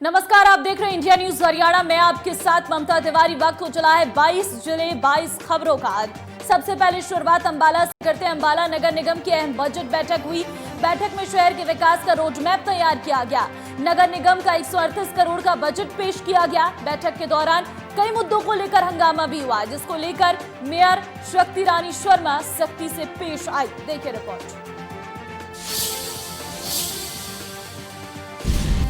नमस्कार, आप देख रहे हैं इंडिया न्यूज हरियाणा। मैं आपके साथ ममता तिवारी। वक्त हो चला है 22 जिले 22 खबरों का। सबसे पहले शुरुआत अंबाला से करते हैं। अंबाला नगर निगम की अहम बजट बैठक हुई। बैठक में शहर के विकास का रोडमैप तैयार किया गया। नगर निगम का 138 करोड़ का बजट पेश किया गया। बैठक के दौरान कई मुद्दों को लेकर हंगामा भी हुआ, जिसको लेकर मेयर शक्ति रानी शर्मा सख्ती से पेश आई। देखिए रिपोर्ट।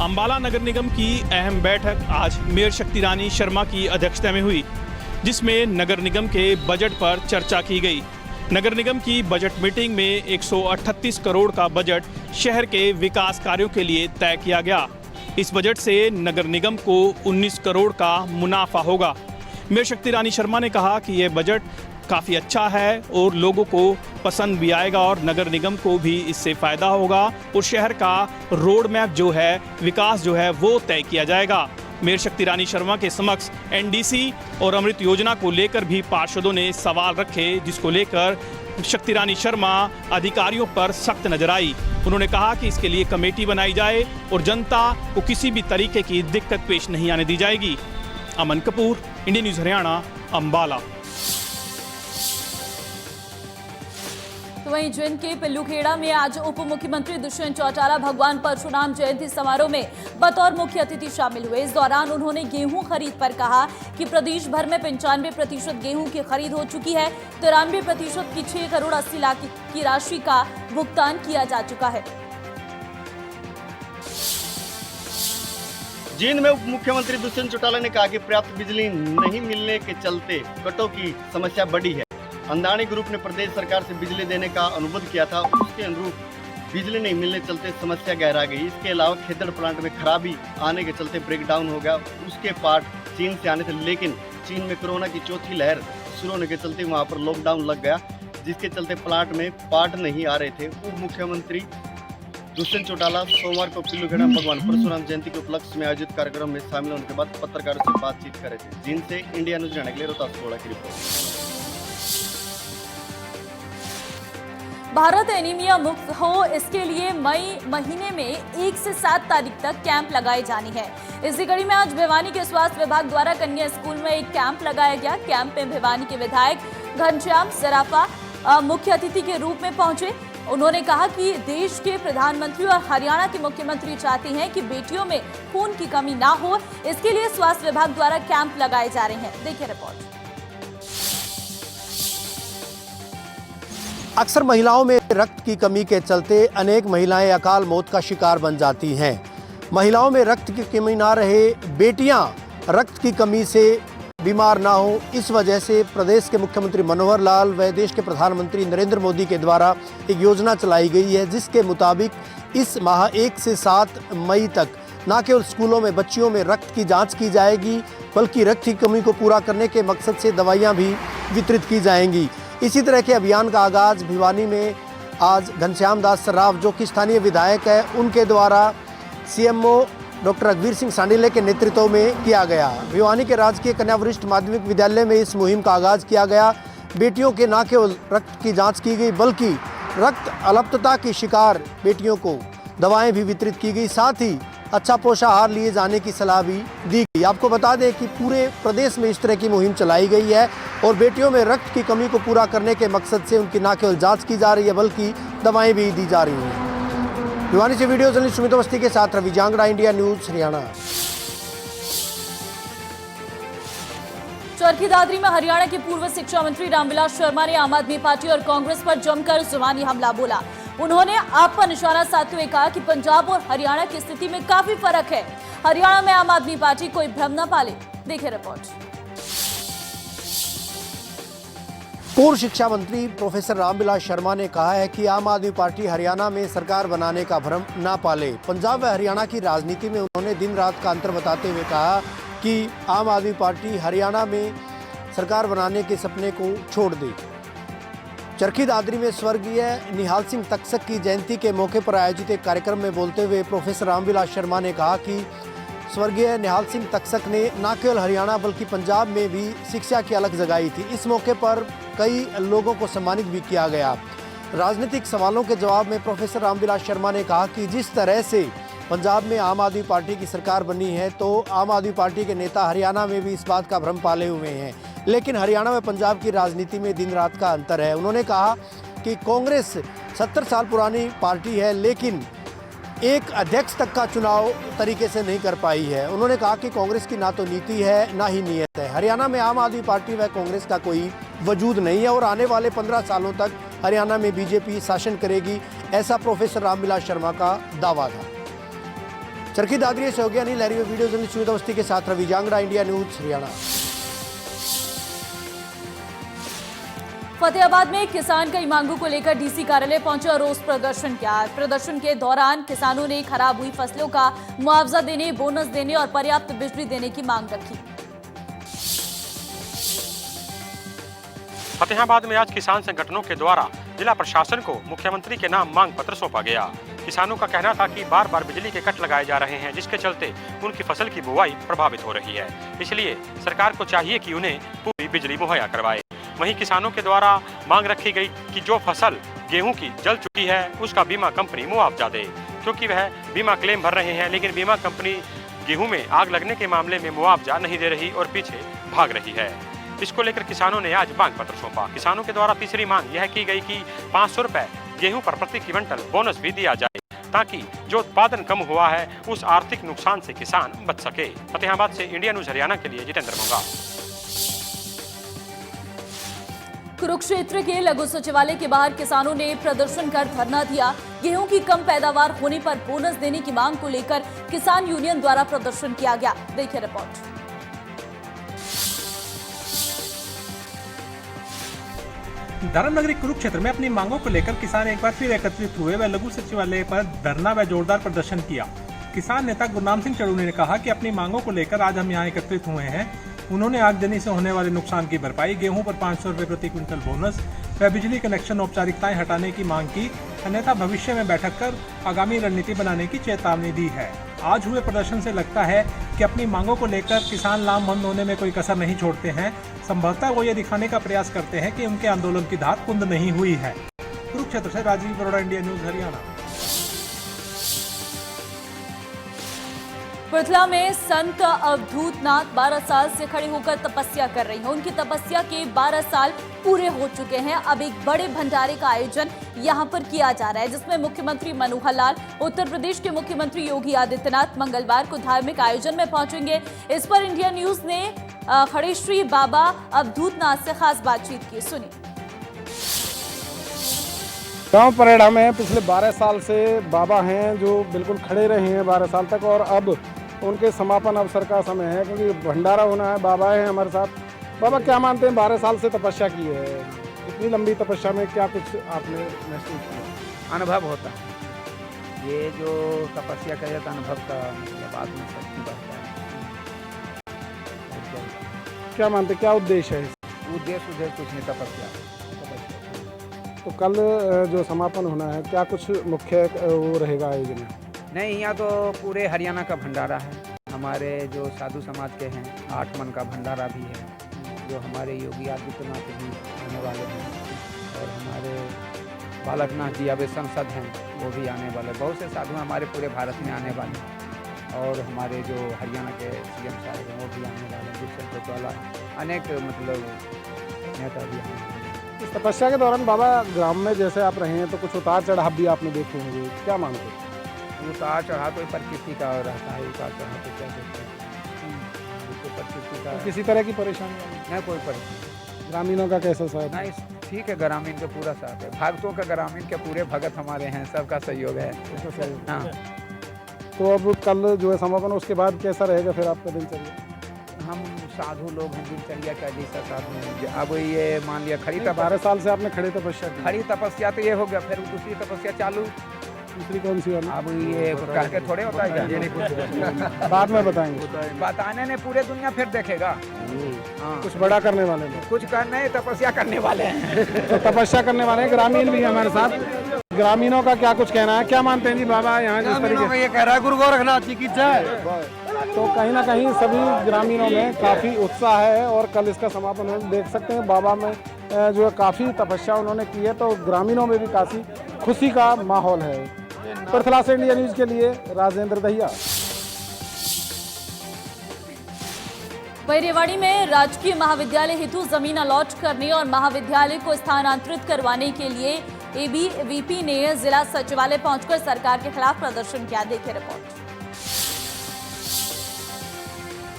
अंबाला नगर निगम की अहम बैठक आज मेयर शक्ति रानी शर्मा की अध्यक्षता में हुई, जिसमें नगर निगम के बजट पर चर्चा की गई। नगर निगम की बजट मीटिंग में 138 करोड़ का बजट शहर के विकास कार्यों के लिए तय किया गया। इस बजट से नगर निगम को 19 करोड़ का मुनाफा होगा। मेयर शक्ति रानी शर्मा ने कहा कि यह बजट काफ़ी अच्छा है और लोगों को पसंद भी आएगा और नगर निगम को भी इससे फ़ायदा होगा और शहर का रोड मैप जो है, विकास जो है वो तय किया जाएगा। मेयर शक्ति रानी शर्मा के समक्ष एनडीसी और अमृत योजना को लेकर भी पार्षदों ने सवाल रखे, जिसको लेकर शक्ति रानी शर्मा अधिकारियों पर सख्त नजर आई। उन्होंने कहा कि इसके लिए कमेटी बनाई जाए और जनता को किसी भी तरीके की दिक्कत पेश नहीं आने दी जाएगी। अमन कपूर, इंडिया न्यूज़ हरियाणा, अंबाला। तो वहीं जिंद के पिल्लूखेड़ा में आज उप मुख्यमंत्री दुष्यंत चौटाला भगवान परशुराम जयंती समारोह में बतौर मुख्य अतिथि शामिल हुए। इस दौरान उन्होंने गेहूं खरीद पर कहा कि प्रदेश भर में 95% गेहूं की खरीद हो चुकी है। 93% की 6 करोड़ 80 लाख की राशि का भुगतान किया जा चुका है। जिंद में उप मुख्यमंत्री दुष्यंत चौटाला ने कहा कि पर्याप्त बिजली नहीं मिलने के चलते कटों की समस्या बढ़ी है। अंदानी ग्रुप ने प्रदेश सरकार से बिजली देने का अनुरोध किया था, उसके अनुरूप बिजली नहीं मिलने चलते समस्या गहरा गई। इसके अलावा खेदड़ प्लांट में खराबी आने के चलते ब्रेकडाउन हो गया। उसके पार्ट चीन से आने थे, लेकिन चीन में कोरोना की चौथी लहर शुरू होने के चलते वहां पर लॉकडाउन लग गया, जिसके चलते प्लांट में पार्ट नहीं आ रहे थे। उप मुख्यमंत्री दुष्यंत चौटाला सोमवार को पिल्लूखेड़ा भगवान परशुराम जयंती के उपलक्ष्य में आयोजित कार्यक्रम में शामिल होने के बाद पत्रकारों से बातचीत कर रहे थे। जिनसे इंडिया न्यूज हरियाणा के लिए रोहतास की रिपोर्ट। भारत एनीमिया मुक्त हो, इसके लिए मई महीने में 1 से 7 तारीख तक कैंप लगाए जानी है। इसी कड़ी में आज भिवानी के स्वास्थ्य विभाग द्वारा कन्या स्कूल में एक कैंप लगाया गया। कैंप में भिवानी के विधायक घनश्याम सराफा मुख्य अतिथि के रूप में पहुंचे। उन्होंने कहा कि देश के प्रधानमंत्री और हरियाणा के मुख्यमंत्री चाहते हैं कि बेटियों में खून की कमी ना हो, इसके लिए स्वास्थ्य विभाग द्वारा कैंप लगाए जा रहे हैं। देखिए रिपोर्ट। अक्सर महिलाओं में रक्त की कमी के चलते अनेक महिलाएं अकाल मौत का शिकार बन जाती हैं। महिलाओं में रक्त की कमी ना रहे, बेटियां रक्त की कमी से बीमार ना हो, इस वजह से प्रदेश के मुख्यमंत्री मनोहर लाल व देश के प्रधानमंत्री नरेंद्र मोदी के द्वारा एक योजना चलाई गई है, जिसके मुताबिक इस माह 1 से 7 मई तक न केवल स्कूलों में बच्चियों में रक्त की जाँच की जाएगी, बल्कि रक्त की कमी को पूरा करने के मकसद से दवाइयाँ भी वितरित की जाएंगी। इसी तरह के अभियान का आगाज़ भिवानी में आज घनश्याम दास सर्राफ, जो कि स्थानीय विधायक है, उनके द्वारा सीएमओ डॉक्टर रघुवीर सिंह सांडिले के नेतृत्व में किया गया। भिवानी के राजकीय कन्या वरिष्ठ माध्यमिक विद्यालय में इस मुहिम का आगाज़ किया गया। बेटियों के न केवल रक्त की जांच की गई, बल्कि रक्त अल्पता की शिकार बेटियों को दवाएं भी वितरित की गई। साथ ही अच्छा पोषाहार लिए जाने की सलाह भी दी गई। आपको बता दें कि पूरे प्रदेश में इस तरह की मुहिम चलाई गई है और बेटियों में रक्त की कमी को पूरा करने के मकसद से उनकी न केवल जांच की जा रही है, बल्कि दवाएं भी दी जा रही हैं। भिवानी से वीडियो जर्नलिस्ट सुमित अवस्थी के साथ रवि जांगड़ा, इंडिया न्यूज हरियाणा। चरखी दादरी में हरियाणा के पूर्व शिक्षा मंत्री रामविलास शर्मा ने आम आदमी पार्टी और कांग्रेस पर जमकर जुबानी हमला बोला। उन्होंने आप पर निशाना साधते हुए कहा कि पंजाब और हरियाणा की स्थिति में काफी फर्क है। हरियाणा में आम आदमी पार्टी कोई भ्रम न पाले। देखिए रिपोर्ट। पूर्व शिक्षा मंत्री प्रोफेसर रामविलास शर्मा ने कहा है कि आम आदमी पार्टी हरियाणा में सरकार बनाने का भ्रम ना पाले। पंजाब व हरियाणा की राजनीति में उन्होंने दिन रात का अंतर बताते हुए कहा कि आम आदमी पार्टी हरियाणा में सरकार बनाने के सपने को छोड़ दे। चरखी दादरी में स्वर्गीय निहाल सिंह तक्षक की जयंती के मौके पर आयोजित एक कार्यक्रम में बोलते हुए प्रोफेसर रामविलास शर्मा ने कहा कि स्वर्गीय निहाल सिंह तक्षक ने न केवल हरियाणा बल्कि पंजाब में भी शिक्षा की अलग जगाई थी। इस मौके पर कई लोगों को सम्मानित भी किया गया। राजनीतिक सवालों के जवाब में प्रोफेसर रामविलास शर्मा ने कहा कि जिस तरह से पंजाब में आम आदमी पार्टी की सरकार बनी है तो आम आदमी पार्टी के नेता हरियाणा में भी इस बात का भ्रम पाले हुए हैं, लेकिन हरियाणा में पंजाब की राजनीति में दिन रात का अंतर है। उन्होंने कहा कि कांग्रेस 70 साल पुरानी पार्टी है लेकिन एक अध्यक्ष तक का चुनाव तरीके से नहीं कर पाई है। उन्होंने कहा कि कांग्रेस की ना तो नीति है ना ही नीयत है। हरियाणा में आम आदमी पार्टी व कांग्रेस का कोई वजूद नहीं है और आने वाले 15 सालों तक हरियाणा में बीजेपी शासन करेगी, ऐसा प्रोफेसर रामविलास शर्मा का दावा था। चरखी दादरी से हो गया लहरी में वीडियो जर्नलिस्ट सुमित अवस्थी के साथ रवि जांगड़ा, इंडिया न्यूज हरियाणा। फतेहाबाद में किसान कई मांगों को लेकर डीसी कार्यालय पहुंचे और रोष प्रदर्शन किया। प्रदर्शन के दौरान किसानों ने खराब हुई फसलों का मुआवजा देने, बोनस देने और पर्याप्त बिजली देने की मांग रखी। फतेहाबाद में आज किसान संगठनों के द्वारा जिला प्रशासन को मुख्यमंत्री के नाम मांग पत्र सौंपा गया। किसानों का कहना था कि बार बार बिजली के कट लगाए जा रहे हैं, जिसके चलते उनकी फसल की बुआई प्रभावित हो रही है। इसलिए सरकार को चाहिए कि उन्हें पूरी बिजली मुहैया करवाए। वहीं किसानों के द्वारा मांग रखी गई कि जो फसल गेहूं की जल चुकी है उसका बीमा कंपनी मुआवजा दे, क्योंकि वह बीमा क्लेम भर रहे हैं लेकिन बीमा कंपनी गेहूं में आग लगने के मामले में मुआवजा नहीं दे रही और पीछे भाग रही है। इसको लेकर किसानों ने आज मांग पत्र सौंपा। किसानों के द्वारा तीसरी मांग यह की गई कि 500 रुपए गेहूं पर प्रति क्विंटल बोनस भी दिया जाए ताकि जो उत्पादन कम हुआ है उस आर्थिक नुकसान से किसान बच सके। फतेहाबाद से इंडिया न्यूज हरियाणा के लिए जितेंद्र मोंगा। कुरुक्षेत्र के लघु सचिवालय के बाहर किसानों ने प्रदर्शन कर धरना दिया। गेहूं की कम पैदावार होने पर बोनस देने की मांग को लेकर किसान यूनियन द्वारा प्रदर्शन किया गया। देखिए रिपोर्ट। धर्मनगरी कुरुक्षेत्र में अपनी मांगों को लेकर किसान एक बार फिर एकत्रित हुए व लघु सचिवालय पर धरना व जोरदार प्रदर्शन किया। किसान नेता गुरनाम सिंह चड़ूनी ने कहा कि अपनी मांगों को लेकर आज हम यहाँ एकत्रित हुए हैं। उन्होंने आगजनी से होने वाले नुकसान की भरपाई, गेहूं पर 500 रुपए प्रति क्विंटल बोनस व बिजली कनेक्शन औपचारिकताएं हटाने की मांग की। अन्यथा भविष्य में बैठक कर आगामी रणनीति बनाने की चेतावनी दी है। आज हुए प्रदर्शन से लगता है कि अपनी मांगों को लेकर किसान लामबंद होने में कोई कसर नहीं छोड़ते हैं। संभवतः वो ये दिखाने का प्रयास करते हैं कि उनके आंदोलन की धार कुंद नहीं हुई है। कुरुक्षेत्र से राजीव बरोड़ा, इंडिया न्यूज हरियाणा। पृथला में संत अवधूत नाथ 12 साल से खड़े होकर तपस्या कर रही हैं। उनकी तपस्या के 12 साल पूरे हो चुके हैं। अब एक बड़े भंडारे का आयोजन यहां पर किया जा रहा है, जिसमें मुख्यमंत्री मनोहर लाल, उत्तर प्रदेश के मुख्यमंत्री योगी आदित्यनाथ मंगलवार को धार्मिक आयोजन में पहुंचेंगे। इस पर इंडिया न्यूज ने खड़े श्री बाबा अवधूत नाथ से खास बातचीत की, सुनिए। गांव परेड़ा में पिछले 12 साल से बाबा हैं जो बिल्कुल खड़े रहे हैं 12 साल तक, और अब उनके समापन अवसर का समय है क्योंकि भंडारा होना है। बाबा हैं हमारे साथ। बाबा, क्या मानते हैं? 12 साल से तपस्या की है, इतनी लंबी तपस्या में क्या कुछ आपने महसूस किया? अनुभव होता है। ये जो तपस्या का एक अनुभव का मतलब आदमी शक्ति बढ़ता है। क्या मानते, क्या उद्देश्य है? उद्देश्य कुछ नहीं, तपस्या। तो कल जो समापन होना है, क्या कुछ मुख्य वो रहेगा आयोजन में? नहीं, यहाँ तो पूरे हरियाणा का भंडारा है। हमारे जो साधु समाज के हैं 8 मन का भंडारा भी है, जो हमारे योगी आदित्यनाथ भी आने वाले हैं, और हमारे बालकनाथ जी अब संसद हैं वो भी आने वाले। बहुत से साधु हमारे पूरे भारत में आने वाले हैं, और हमारे जो हरियाणा के सीएम साहब हैं वो भी आने वाले हैं, दुष्यंत चौटाला, अनेक मतलब नेता भी आने वाले हैं। इस तपस्या के दौरान बाबा ग्राम में जैसे आप रहे हैं तो कुछ उतार चढ़ाव भी आपने देखे होंगे, क्या मानते हैं? उतार चढ़ाव तो प्रकृति का रहता है। उतार चढ़ाव तो क्या कहते हैं, प्रकृति का। किसी तरह की परेशानी नहीं, कोई परेशानी। ग्रामीणों का कैसा साथ? नहीं, ठीक है, ग्रामीण का पूरा साथ है। भक्तों का, ग्रामीण के पूरे भगत हमारे हैं, सबका सहयोग है। हाँ। तो अब कल जो है समापन, उसके बाद कैसा रहेगा फिर आपका दिनचर्या? हम साधु लोग हैं, दिनचर्या का जैसा साधु हैं। अब ये मान लिया खड़ी 12 साल से आपने खड़े तपस्या की। खड़ी तपस्या तो ये हो गया, फिर दूसरी तपस्या चालू। दूसरी कौन सी वाली? अब ये कह के थोड़े होता है क्या? बाद में बताएंगे। बताने ने पूरे दुनिया फिर देखेगा। हाँ, कुछ बड़ा करने वाले हैं, कुछ करने तपस्या करने वाले हैं। तो तपस्या करने वाले हैं। ग्रामीण भी हमारे साथ। ग्रामीणों का क्या कुछ कहना है, क्या मानते हैं जी बाबा यहाँ जिस तरीके? ये कह रहा है गुरु गोरखनाथ जी की जय। तो कहीं ना कहीं सभी ग्रामीणों में काफ़ी उत्साह है, और कल इसका समापन हो, देख सकते हैं बाबा में जो है काफ़ी तपस्या उन्होंने की है, तो ग्रामीणों में भी काफ़ी खुशी का माहौल है। पृथला से इंडिया न्यूज के लिए राजेंद्र दहिया। वहीं रेवाड़ी में राजकीय महाविद्यालय हेतु जमीन अलॉट करने और महाविद्यालय को स्थानांतरित करवाने के लिए एबीवीपी ने जिला सचिवालय पहुंचकर सरकार के खिलाफ प्रदर्शन किया। देखिए रिपोर्ट।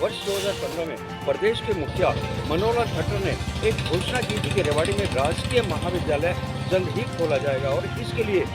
वर्ष 2015 में प्रदेश के मुखिया मनोहर लाल खट्टर ने एक घोषणा की थी कि रेवाड़ी में राजकीय महाविद्यालय जल्द ही खोला जाएगा और इसके लिए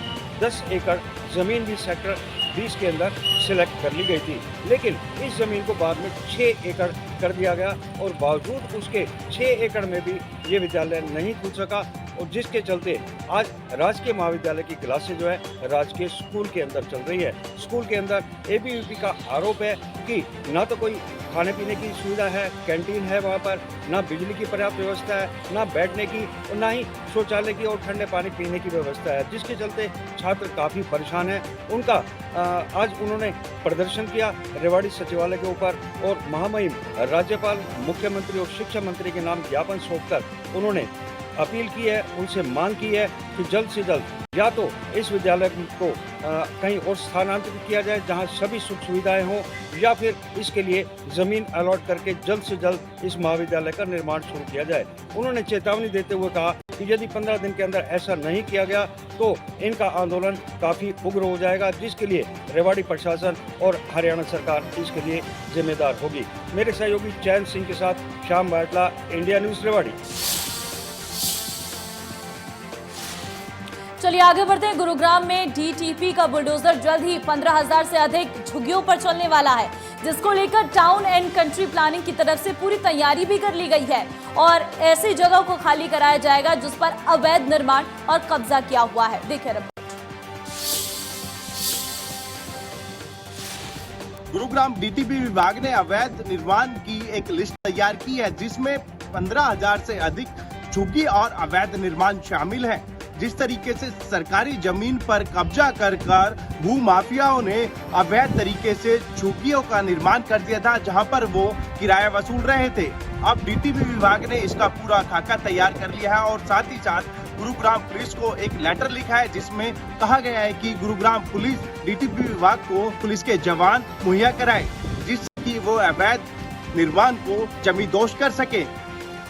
10 एकड़ जमीन भी सेक्टर 20 के अंदर सिलेक्ट कर ली गई थी, लेकिन इस जमीन को बाद में 6 एकड़ कर दिया गया और बावजूद उसके 6 एकड़ में भी ये विद्यालय नहीं खुल सका और जिसके चलते आज राजकीय महाविद्यालय की क्लासेज जो है राजकीय स्कूल के अंदर चल रही है। स्कूल के अंदर एबीवीपी का आरोप है कि ना तो कोई खाने पीने की सुविधा है, कैंटीन है वहाँ पर, ना बिजली की पर्याप्त व्यवस्था है, ना बैठने की और ना ही शौचालय की और ठंडे पानी पीने की व्यवस्था है, जिसके चलते छात्र काफ़ी परेशान हैं। उनका आज उन्होंने प्रदर्शन किया रेवाड़ी सचिवालय के ऊपर और महामहिम राज्यपाल, मुख्यमंत्री और शिक्षा मंत्री के नाम ज्ञापन सौंपकर उन्होंने अपील की है, उनसे मांग की है कि जल्द से जल्द या तो इस विद्यालय को कहीं और स्थानांतरित किया जाए जहां सभी सुख सुविधाएं हों, या फिर इसके लिए ज़मीन अलॉट करके जल्द से जल्द इस महाविद्यालय का निर्माण शुरू किया जाए। उन्होंने चेतावनी देते हुए कहा कि यदि 15 दिन के अंदर ऐसा नहीं किया गया तो इनका आंदोलन काफ़ी उग्र हो जाएगा, जिसके लिए रेवाड़ी प्रशासन और हरियाणा सरकार इसके लिए जिम्मेदार होगी। मेरे सहयोगी चैन सिंह के साथ श्याम बाटला, इंडिया न्यूज़ रेवाड़ी। चलिए आगे बढ़ते हैं। गुरुग्राम में डीटीपी का बुलडोजर जल्द ही 15,000 से अधिक झुग्गियों पर चलने वाला है, जिसको लेकर टाउन एंड कंट्री प्लानिंग की तरफ से पूरी तैयारी भी कर ली गई है और ऐसी जगह को खाली कराया जाएगा जिस पर अवैध निर्माण और कब्जा किया हुआ है। देखिए रिपोर्ट। गुरुग्राम डीटीपी विभाग ने अवैध निर्माण की एक लिस्ट तैयार की है, जिसमें 15,000 से अधिक झुग्गी और अवैध निर्माण शामिल है। जिस तरीके से सरकारी जमीन पर कब्जा कर भू माफियाओं ने अवैध तरीके से झुग्गियों का निर्माण कर दिया था, जहां पर वो किराया वसूल रहे थे। अब डीटीपी विभाग ने इसका पूरा खाका तैयार कर लिया है और साथ ही साथ गुरुग्राम पुलिस को एक लेटर लिखा है, जिसमें कहा गया है कि गुरुग्राम पुलिस डीटीपी विभाग को पुलिस के जवान मुहैया कराए, जिससे कि वो अवैध निर्माण को जमींदोज कर सके।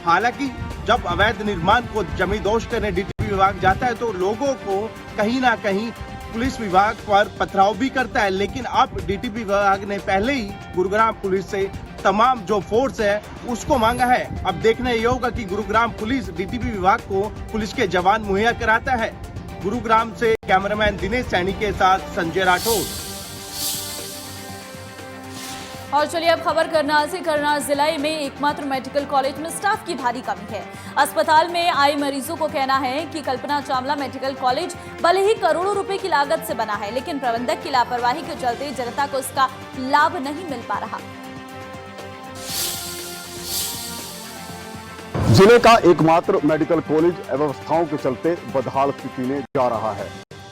हालांकि जब अवैध निर्माण को जमींदोज करने डीटीपी विभाग जाता है तो लोगों को कहीं ना कहीं पुलिस विभाग पर पथराव भी करता है, लेकिन अब डीटीपी विभाग ने पहले ही गुरुग्राम पुलिस से तमाम जो फोर्स है उसको मांगा है। अब देखना ये होगा कि गुरुग्राम पुलिस डीटीपी विभाग को पुलिस के जवान मुहैया कराता है। गुरुग्राम से कैमरामैन दिनेश सैनी के साथ संजय राठौर। और चलिए अब खबर करनाल से। करनाल जिले में एकमात्र मेडिकल कॉलेज में स्टाफ की भारी कमी है। अस्पताल में आए मरीजों को कहना है कि कल्पना चावला मेडिकल कॉलेज भले ही करोड़ों रुपए की लागत से बना है, लेकिन प्रबंधक की लापरवाही के चलते जनता को इसका लाभ नहीं मिल पा रहा। जिले का एकमात्र मेडिकल कॉलेज अव्यवस्थाओं के चलते बदहाल स्थिति में जा रहा है।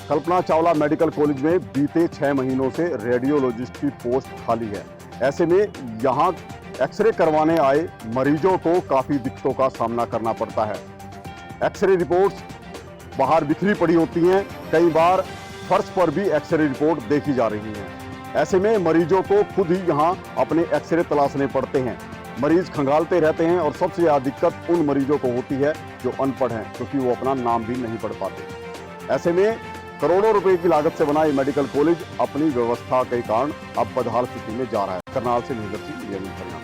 कल्पना चावला मेडिकल कॉलेज में बीते 6 महीनों से रेडियोलॉजिस्ट की पोस्ट खाली है। ऐसे में यहाँ एक्सरे करवाने आए मरीजों को काफ़ी दिक्कतों का सामना करना पड़ता है। एक्सरे रिपोर्ट्स बाहर बिखरी पड़ी होती हैं, कई बार फर्श पर भी एक्सरे रिपोर्ट देखी जा रही हैं। ऐसे में मरीजों को खुद ही यहाँ अपने एक्सरे तलाशने पड़ते हैं। मरीज खंगालते रहते हैं और सबसे ज़्यादा दिक्कत उन मरीजों को होती है जो अनपढ़ हैं, क्योंकि वो अपना नाम भी नहीं पढ़ पाते। ऐसे में करोड़ों रुपए की लागत से बना ये मेडिकल कॉलेज अपनी व्यवस्था के कारण अब बदहाल स्थिति में जा रहा है। करनाल से महेंद्र सिंह, हरियाणा।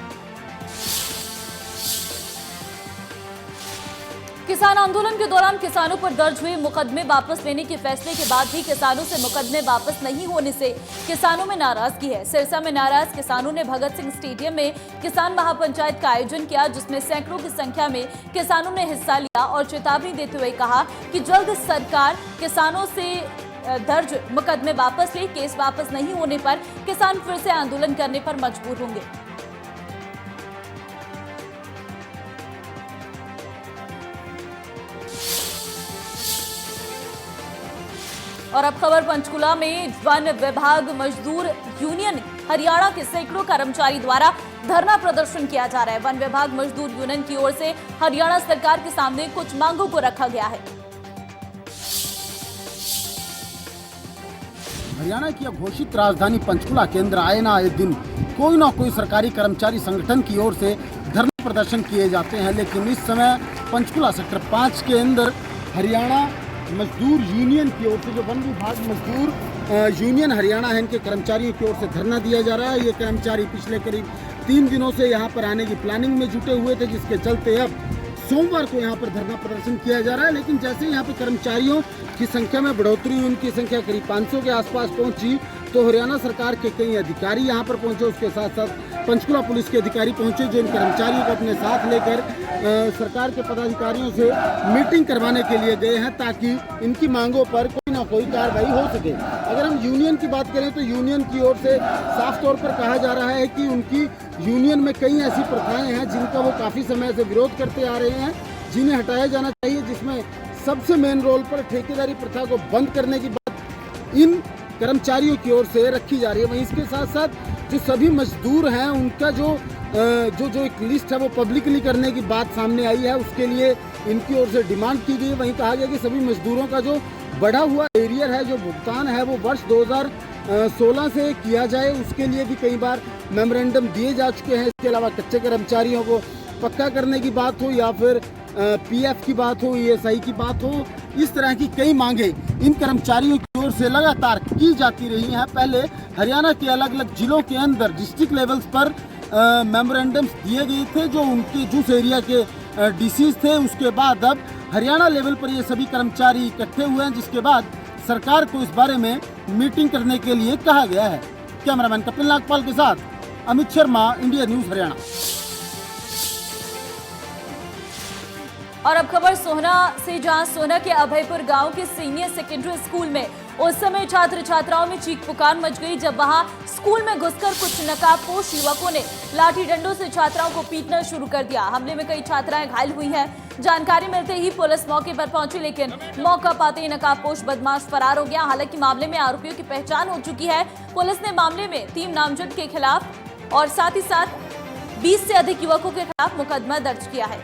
किसान आंदोलन के दौरान किसानों पर दर्ज हुए मुकदमे वापस लेने के फैसले के बाद भी किसानों से मुकदमे वापस नहीं होने से किसानों में नाराजगी है। सिरसा में नाराज किसानों ने भगत सिंह स्टेडियम में किसान महापंचायत का आयोजन किया, जिसमें सैकड़ों की संख्या में किसानों ने हिस्सा लिया और चेतावनी देते हुए कहा कि जल्द सरकार किसानों से दर्ज मुकदमे वापस ले। केस वापस नहीं होने पर किसान फिर से आंदोलन करने पर मजबूर होंगे। और अब खबर पंचकुला में वन विभाग मजदूर यूनियन हरियाणा के सैकड़ों कर्मचारी द्वारा धरना प्रदर्शन किया जा रहा है। वन विभाग मजदूर यूनियन की ओर से हरियाणा सरकार के सामने कुछ मांगों को रखा गया है। हरियाणा की घोषित राजधानी पंचकुला के अंदर आए ना आए दिन कोई ना कोई सरकारी कर्मचारी संगठन की ओर से धरना प्रदर्शन किए जाते हैं, लेकिन इस समय पंचकुला सेक्टर 5 के अंदर हरियाणा मजदूर यूनियन की ओर से, जो वन विभाग मजदूर यूनियन हरियाणा है, इनके कर्मचारियों की ओर से धरना दिया जा रहा है। ये कर्मचारी पिछले करीब 3 दिनों से यहाँ पर आने की प्लानिंग में जुटे हुए थे, जिसके चलते अब सोमवार को यहाँ पर धरना प्रदर्शन किया जा रहा है। लेकिन जैसे ही यहाँ पर कर्मचारियों की संख्या में बढ़ोतरी हुई, उनकी संख्या करीब 500 के आसपास पहुंची, तो हरियाणा सरकार के कई अधिकारी यहाँ पर पहुंचे। उसके साथ साथ पंचकुला पुलिस के अधिकारी पहुंचे, जो इन कर्मचारियों को अपने साथ लेकर सरकार के पदाधिकारियों से मीटिंग करवाने के लिए गए हैं, ताकि इनकी मांगों पर कोई ना कोई कार्रवाई हो सके। अगर हम यूनियन की बात करें तो यूनियन की ओर से साफ तौर पर कहा जा रहा है कि उनकी यूनियन में कई ऐसी प्रथाएं हैं जिनका वो काफ़ी समय से विरोध करते आ रहे हैं, जिन्हें हटाया जाना चाहिए, जिसमें सबसे मेन रोल पर ठेकेदारी प्रथा को बंद करने की बात इन कर्मचारियों की ओर से रखी जा रही है। वहीं इसके साथ साथ जो सभी मजदूर हैं, उनका जो एक लिस्ट है वो पब्लिकली करने की बात सामने आई है, उसके लिए इनकी ओर से डिमांड की गई है। वहीं कहा गया कि सभी मजदूरों का जो बढ़ा हुआ एरियर है, जो भुगतान है, वो वर्ष 2016 से किया जाए, उसके लिए भी कई बार मेमोरेंडम दिए जा चुके हैं। इसके अलावा कच्चे कर्मचारियों को पक्का करने की बात हो या फिर पीएफ की बात हो, ईएसआई की बात हो, इस तरह की कई मांगे इन कर्मचारियों की ओर से लगातार की जाती रही हैं। पहले हरियाणा के अलग अलग जिलों के अंदर डिस्ट्रिक्ट लेवल्स पर मेमोरेंडम्स दिए गए थे, जो उनके जिस एरिया के डीसीज थे। उसके बाद अब हरियाणा लेवल पर ये सभी कर्मचारी इकट्ठे हुए हैं, जिसके बाद सरकार को इस बारे में मीटिंग करने के लिए कहा गया है। कैमरामैन कपिल नागपाल के साथ अमित शर्मा, इंडिया न्यूज हरियाणा। और अब खबर सोहना से, जहां सोहना के अभयपुर गांव के सीनियर सेकेंडरी स्कूल में उस समय छात्र छात्राओं में चीख पुकार मच गई, जब वहां स्कूल में घुसकर कुछ नकाबपोश युवकों ने लाठी डंडों से छात्राओं को पीटना शुरू कर दिया। हमले में कई छात्राएं घायल हुई हैं। जानकारी मिलते ही पुलिस मौके पर पहुंची, लेकिन मौका पाते ही नकाबपोश बदमाश फरार हो गया। हालांकि मामले में आरोपियों की पहचान हो चुकी है। पुलिस ने मामले में 3 नामजद के खिलाफ और साथ ही साथ 20 से अधिक युवकों के खिलाफ मुकदमा दर्ज किया है।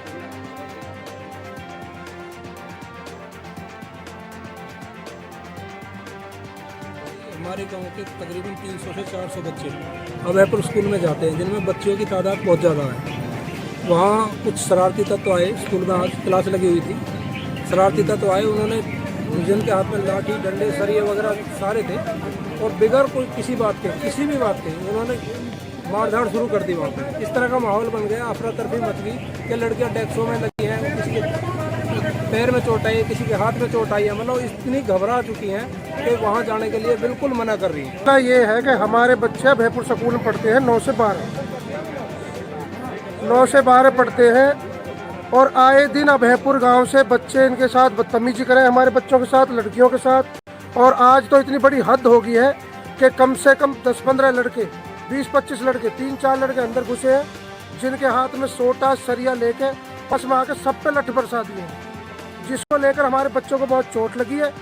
हमारे गांव के तकरीबन 300 से 400 बच्चे अभयपुर स्कूल में जाते हैं, जिनमें बच्चों की तादाद बहुत ज़्यादा है। वहाँ कुछ शरारती तत्व आए, स्कूल में आज क्लास लगी हुई थी, शरारती तत्व आए, उन्होंने जिनके हाथ में लाठी डंडे सरिये वगैरह सारे थे, और बिगैर कोई किसी भी बात के उन्होंने मारधाड़ शुरू कर दी वहाँ पर। इस तरह का माहौल बन गया, अफरा तफरी मच गई कि लड़कियाँ डेस्कों में लगी हैं, किसी के पैर में चोट आई है, किसी के हाथ में चोट आई है। मतलब इतनी घबरा चुकी हैं कि वहाँ जाने के लिए बिल्कुल मना कर रही है। ये है कि हमारे बच्चे अभयपुर स्कूल में पढ़ते हैं, 9 से 12 पढ़ते हैं, और आए दिन अभयपुर गांव से बच्चे इनके साथ बदतमीजी करें, हमारे बच्चों के साथ, लड़कियों के साथ। और आज तो इतनी बड़ी हद हो गई है कि कम से कम 10-15 लड़के, 20-25 लड़के, 3-4 लड़के अंदर घुसे हैं, जिनके हाथ में सोटा सरिया लेके बस में आके सब पे लठ बरसा दिए, जिसको लेकर हमारे बच्चों को बहुत चोट लगी है।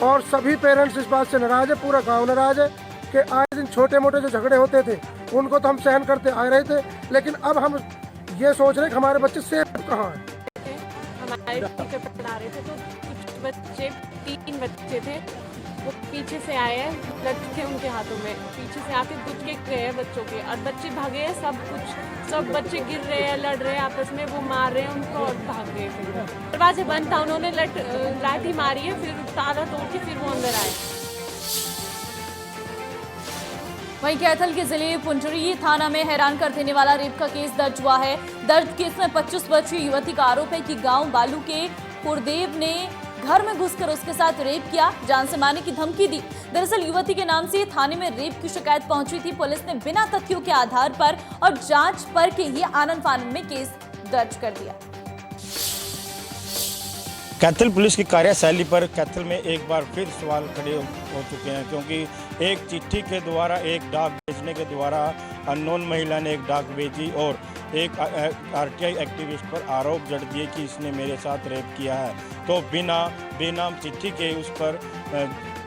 और सभी पेरेंट्स इस बात से नाराज है, पूरा गांव नाराज है कि आए दिन छोटे मोटे जो झगड़े होते थे उनको तो हम सहन करते आ रहे थे, लेकिन अब हम ये सोच रहे हैं कि हमारे बच्चे सेफ कहाँ हैं। हमारे टीचर पढ़ा रहे थे तो कुछ बच्चे, 3 बच्चे थे, वो पीछे से आए हैं, लठ थे उनके हाथों में, पीछे से आके कुछ के गए हैं बच्चों के, और बच्चे भागे हैं, सब बच्चे गिर रहे हैं, लड़ रहे हैं आपस में, वो मार रहे हैं उनको और भाग गए। फिर दरवाजे बंद था, उन्होंने लाठी मारी है, फिर ताला तोड़ के फिर वो अंदर आए। वहीं कैथल के जिले पुंजरी थाना में हैरान कर देने वाला रेप का केस दर्ज हुआ है। दर्ज केस में 25 वर्षीय युवती का आरोप है कि गांव बालू के कुरदेव ने घर में घुसकर उसके साथ रेप किया, जान से मारने की धमकी दी। दरअसल युवती के नाम से थाने में रेप की शिकायत पहुंची थी। पुलिस ने बिना तथ्यों के आधार पर और जांच पर के ही आनन फानन में केस दर्ज कर दिया। कैथल पुलिस की कार्यशैली पर कैथल में एक बार फिर सवाल खड़े हो चुके हैं, क्योंकि एक चिट्ठी के द्वारा, एक डाक भेजने के द्वारा अननोन महिला ने एक डाक भेजी और एक आरटीआई एक्टिविस्ट पर आरोप जड़ दिए कि इसने मेरे साथ रेप किया है। तो बिना बेनाम चिट्ठी के उस पर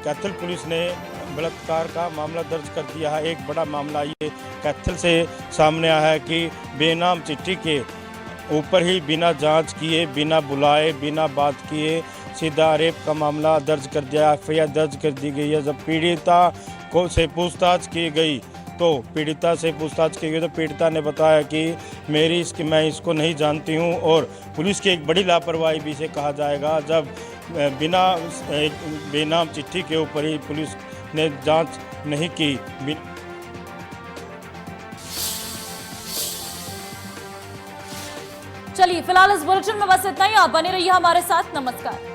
कैथल पुलिस ने बलात्कार का मामला दर्ज कर दिया है। एक बड़ा मामला ये कैथल से सामने आया है कि बेनाम चिट्ठी के ऊपर ही बिना जांच किए, बिना बुलाए, बिना बात किए सीधा रेप का मामला दर्ज कर दिया, एफआईआर दर्ज कर दी गई है। जब पीड़िता को से पूछताछ की गई तो पीड़िता ने बताया कि मैं इसको नहीं जानती हूं, और पुलिस की एक बड़ी लापरवाही भी इसे कहा जाएगा जब बिना बेनाम चिट्ठी के ऊपर ही पुलिस ने जांच नहीं की। चलिए फिलहाल इस बुलेटिन में बस इतना ही। आप बने रहिए हमारे साथ। नमस्कार।